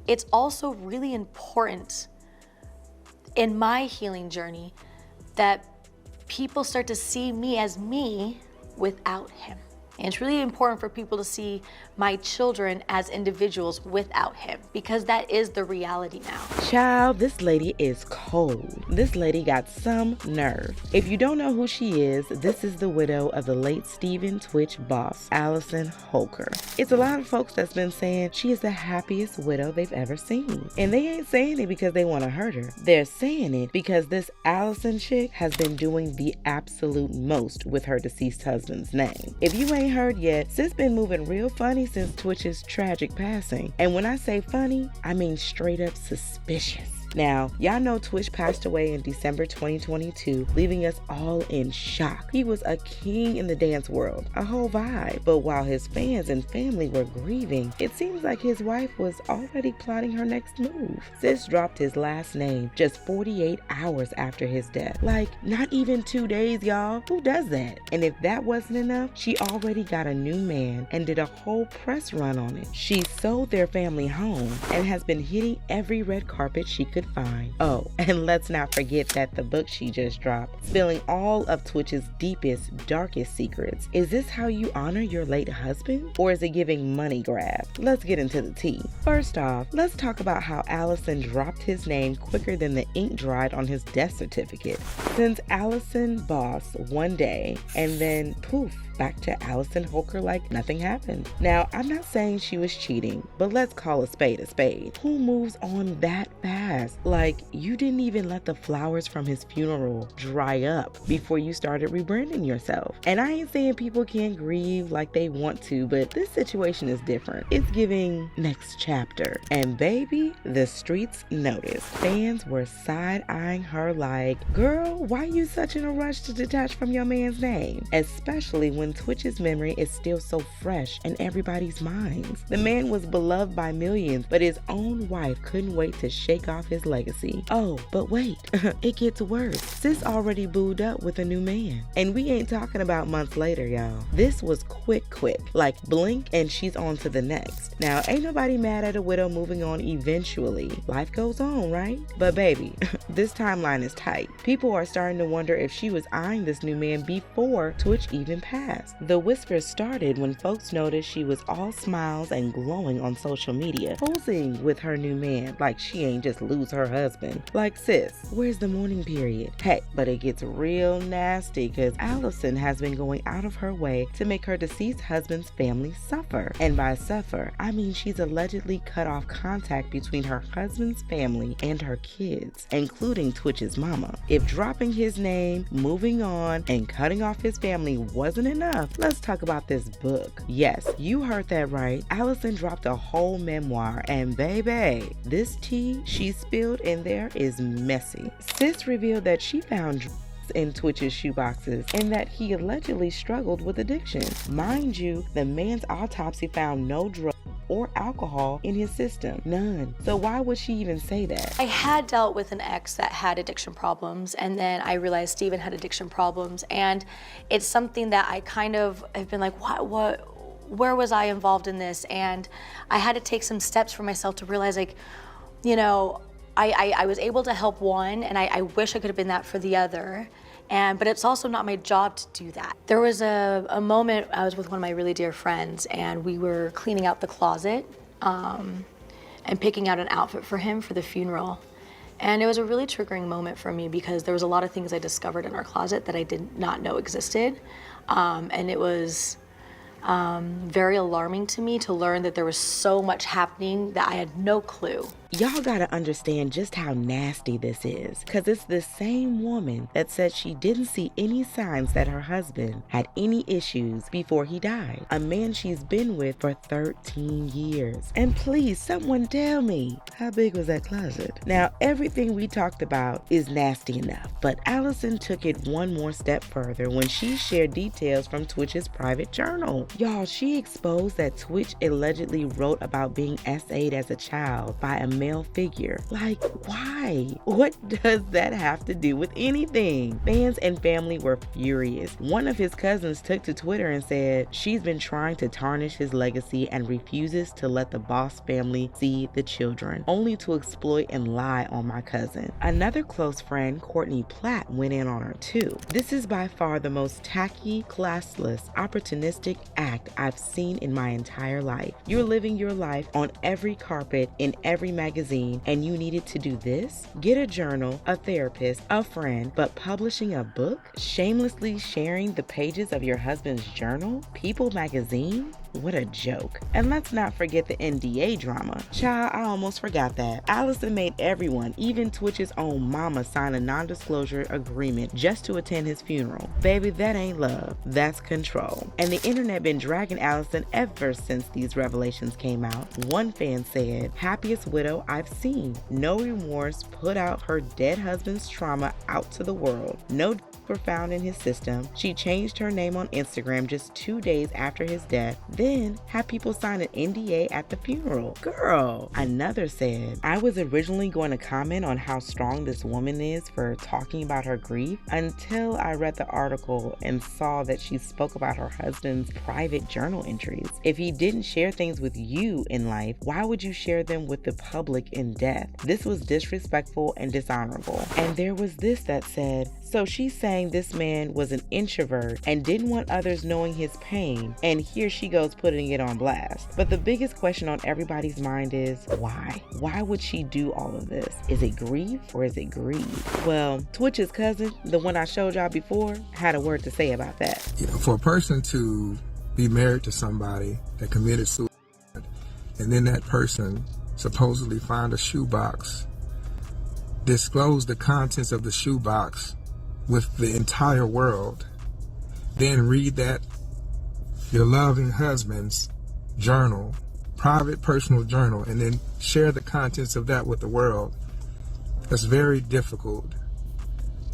it's also really important in my healing journey that people start to see me as me without him. And it's really important for people to see my children as individuals without him, because that is the reality now. Child, this lady is cold. This lady got some nerve. If you don't know who she is, this is the widow of the late Stephen Twitch boss, Allison Holker. It's a lot of folks that's been saying she is the happiest widow they've ever seen. And they ain't saying it because they want to hurt her. They're saying it because this Allison Chick has been doing the absolute most with her deceased husband's name. If you ain't heard yet, sis been moving real funny since Twitch's tragic passing. And when I say funny, I mean straight up suspicious. Now, y'all know Twitch passed away in December 2022, leaving us all in shock. He was a king in the dance world, a whole vibe. But while his fans and family were grieving, it seems like his wife was already plotting her next move. Sis dropped his last name just 48 hours after his death. Like, not even 2 days, y'all. Who does that? And if that wasn't enough, she already got a new man and did a whole press run on it. She sold their family home and has been hitting every red carpet she could find. Oh, and let's not forget that the book she just dropped, spilling all of Twitch's deepest, darkest secrets. Is this how you honor your late husband? Or is it giving money grab? Let's get into the tea. First off, let's talk about how Allison dropped his name quicker than the ink dried on his death certificate. Since Allison boss one day, and then poof, back to Allison Holker like nothing happened. Now, I'm not saying she was cheating, but let's call a spade a spade. Who moves on that fast? Like, you didn't even let the flowers from his funeral dry up before you started rebranding yourself. And I ain't saying people can't grieve like they want to, but this situation is different. It's giving next chapter. And baby, the streets noticed. Fans were side-eyeing her like, girl, why you such in a rush to detach from your man's name? Especially when Twitch's memory is still so fresh in everybody's minds. The man was beloved by millions, but his own wife couldn't wait to shake off his legacy. Oh, but wait, it gets worse. Sis already booed up with a new man. And we ain't talking about months later, y'all. This was quick, like blink and she's on to the next. Now, ain't nobody mad at a widow moving on eventually. Life goes on, right? But baby, this timeline is tight. People are starting to wonder if she was eyeing this new man before Twitch even passed. The whispers started when folks noticed she was all smiles and glowing on social media, posing with her new man like she ain't just lose her husband. Like, sis, where's the mourning period? Heck, but it gets real nasty because Allison has been going out of her way to make her deceased husband's family suffer. And by suffer, I mean she's allegedly cut off contact between her husband's family and her kids, including Twitch's mama. If dropping his name, moving on, and cutting off his family wasn't enough, let's talk about this book. Yes, you heard that right. Allison dropped a whole memoir, and baby, this tea she spilled in there is messy. Sis revealed that she found drugs in Twitch's shoeboxes and that he allegedly struggled with addiction. Mind you, the man's autopsy found no drugs or alcohol in his system. None. So why would she even say that? I had dealt with an ex that had addiction problems, and then I realized Steven had addiction problems, and it's something that I kind of have been like, where was I involved in this? And I had to take some steps for myself to realize, like, you know, I was able to help one, and I wish I could have been that for the other. But it's also not my job to do that. There was a moment I was with one of my really dear friends, and we were cleaning out the closet and picking out an outfit for him for the funeral. And it was a really triggering moment for me because there was a lot of things I discovered in our closet that I did not know existed. And it was very alarming to me to learn that there was so much happening that I had no clue. Y'all gotta understand just how nasty this is, because it's the same woman that said she didn't see any signs that her husband had any issues before he died. A man she's been with for 13 years. And please, someone tell me, how big was that closet? Now, everything we talked about is nasty enough, but Allison took it one more step further when she shared details from Twitch's private journal. Y'all, she exposed that Twitch allegedly wrote about being SA'd as a child by a male figure. Like, why? What does that have to do with anything? Fans and family were furious. One of his cousins took to Twitter and said she's been trying to tarnish his legacy and refuses to let the Boss family see the children, only to exploit and lie on my cousin. Another close friend, Courtney Platt, went in on her too. This is by far the most tacky, classless, opportunistic act I've seen in my entire life. You're living your life on every carpet, in every magazine, and you needed to do this? Get a journal, a therapist, a friend, but publishing a book? Shamelessly sharing the pages of your husband's journal? People magazine? What a joke. And let's not forget the NDA drama. Child, I almost forgot that. Allison made everyone, even Twitch's own mama, sign a non-disclosure agreement just to attend his funeral. Baby, that ain't love. That's control. And the internet been dragging Allison ever since these revelations came out. One fan said, "Happiest widow I've seen. No remorse, put out her dead husband's trauma out to the world. No were found in his system. She changed her name on Instagram just 2 days after his death, then had people sign an NDA at the funeral. Girl." Another said, "I was originally going to comment on how strong this woman is for talking about her grief until I read the article and saw that she spoke about her husband's private journal entries. If he didn't share things with you in life, why would you share them with the public in death? This was disrespectful and dishonorable." And there was this that said, "So she's saying this man was an introvert and didn't want others knowing his pain, and here she goes putting it on blast." But the biggest question on everybody's mind is, why? Why would she do all of this? Is it grief or is it greed? Well, Twitch's cousin, the one I showed y'all before, had a word to say about that. For a person to be married to somebody that committed suicide, and then that person supposedly find a shoebox, disclose the contents of the shoebox with the entire world, then read that your loving husband's journal, private personal journal, and then share the contents of that with the world, it's very difficult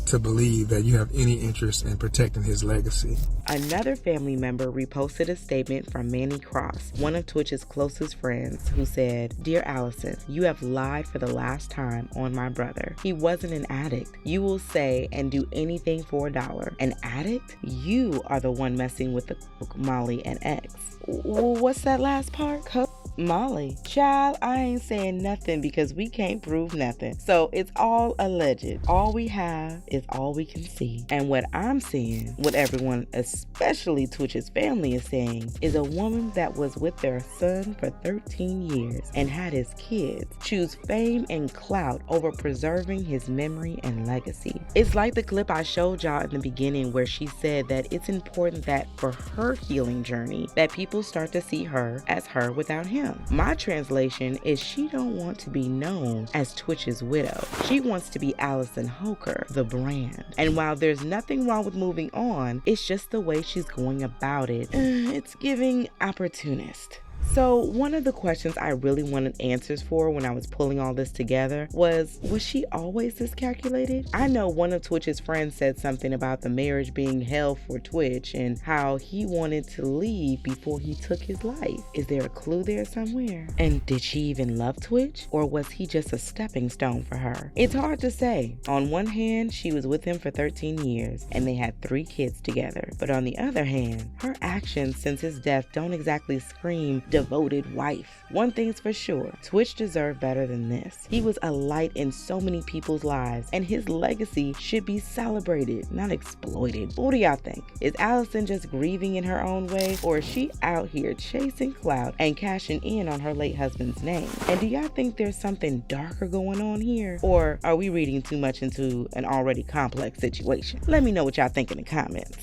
to believe that you have any interest in protecting his legacy. Another family member reposted a statement from Manny Cross, one of Twitch's closest friends, who said, "Dear Allison, you have lied for the last time on my brother. He wasn't an addict. You will say and do anything for $1. An addict? You are the one messing with the coke, Molly, and X." What's that last part? Coke? Molly? Child, I ain't saying nothing because we can't prove nothing. So it's all alleged. All we have is all we can see. And what I'm seeing, what everyone, especially Twitch's family, is saying, is a woman that was with their son for 13 years and had his kids choose fame and clout over preserving his memory and legacy. It's like the clip I showed y'all in the beginning where she said that it's important that for her healing journey that people start to see her as her without him. My translation is she don't want to be known as Twitch's widow. She wants to be Allison Holker, the brand. And while there's nothing wrong with moving on, it's just the way she's going about it. It's giving opportunist. So one of the questions I really wanted answers for when I was pulling all this together was she always this calculated? I know one of Twitch's friends said something about the marriage being hell for Twitch and how he wanted to leave before he took his life. Is there a clue there somewhere? And did she even love Twitch? Or was he just a stepping stone for her? It's hard to say. On one hand, she was with him for 13 years and they had 3 kids together. But on the other hand, her actions since his death don't exactly scream devoted wife. One thing's for sure, Twitch deserved better than this. He was a light in so many people's lives, and his legacy should be celebrated, not exploited. What do y'all think? Is Allison just grieving in her own way, or is she out here chasing clout and cashing in on her late husband's name? And do y'all think there's something darker going on here, or are we reading too much into an already complex situation? Let me know what y'all think in the comments.